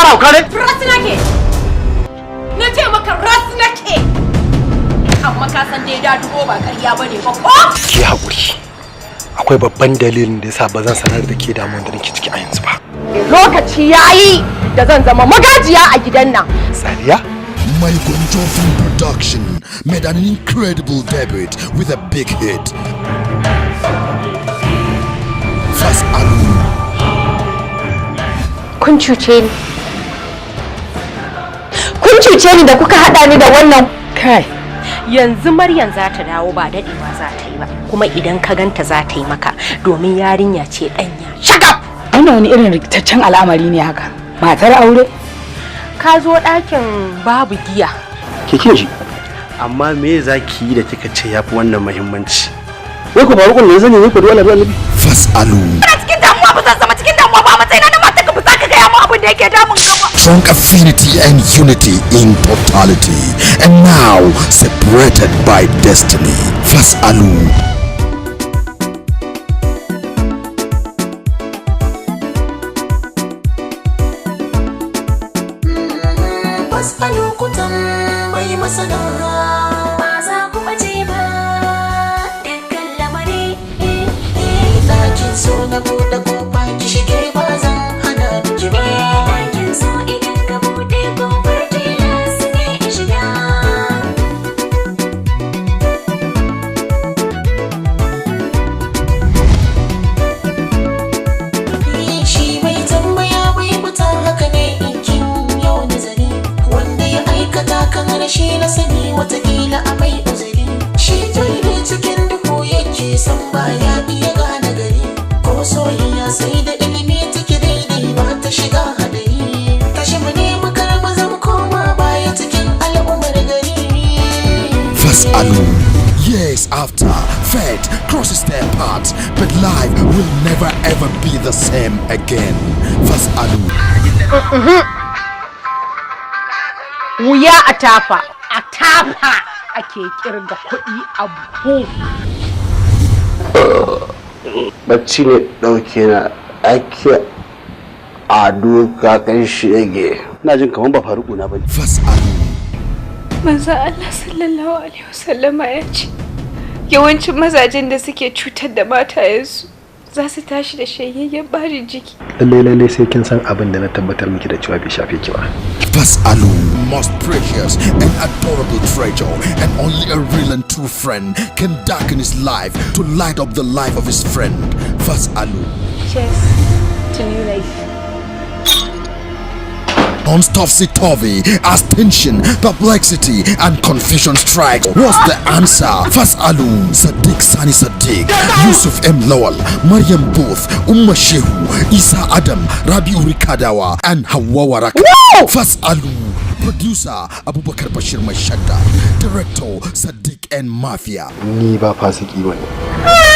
fara hauka ne? Ras nake. Na ce maka ras nake. Amma ka san dai da dubo ba ƙarya bane ba ko? Ki haƙuri. Akwai babban dalilin da yasa ba zan sanar da ke damuwar da nake ciki a yanzu ba. Lokaci yayi da zan zama magajiya a gidan nan. Sadiya? My Film Production made an incredible debut with a big hit. First album. Kun cuce ni. Kun cuce ni da kuka haɗa ni da wannan. Kai. Yanzu Maryam za ta dawo ba daɗewa za ta yi ba. Kuma idan ka ganta za ta yi maka domin yarinya ce ɗanya. Shagab! Wannan wani irin rikitaccen al'amari ne haka. Matar aure? Ka zo ɗakin babu giya. Ke ji. Amma me za ki yi da kika ce yafi wannan muhimmanci? Wai ku faru kun ne zan yi ku dole ba nabi. First album. Ina cikin damuwa ba zan zama cikin damuwa ba matsayin na mata ka ba za ka gaya mu abin da yake damun ka ba. Strong affinity and unity in totality, and now separated by destiny. First album. A lokutan bai masana ba za ku bace ba dukkan lamari ɗakin so na buɗe kofa ki shige ba zan hana ki ba ɗakin so idan ka buɗe kofar tilas ne in shiga shi mai tambaya bai fita haka ne in kin yau nazari kan rashi na sani watakila a mai uzuri shi ne cikin duhu yake san baya iya gane gari ko soyayya sai da ilimi take daidai ba ta shiga hadari tashi mu ne makarba zan koma baya cikin al'ummar gari. First album. Years after, fate crosses their paths, but life will never ever be the same again. First album. Wuya a tafa ake kirga kuɗi a buhu. Bacci ne ɗauke na ake ado kakan shege. Ina jin kamar ba faruku na bane. First album. Manzo Allah sallallahu alaihi wasallama ya ce yawancin mazajen da suke cutar da matayensu za su tashi da shayayyen barin jiki. Lalle sai kin san abin da na tabbatar miki da cewa bai shafe ki ba. First album, most precious and adorable treasure, and only a real and true friend can darken his life to light up the life of his friend. First album. Cheers to new life. Non-stop-sitovi as tension, perplexity and confusion strikes. What's the answer? First album, Sadiq Sani Sadiq, Yusuf M. Lawal, Maryam Booth, Umma Shehu, Isa Adam, Rabi Urikadawa and Hauwa waraka. First album, producer Abubakar Bashir Mashadda, director Sadiq and Mafia. Ni ba fasiki bane.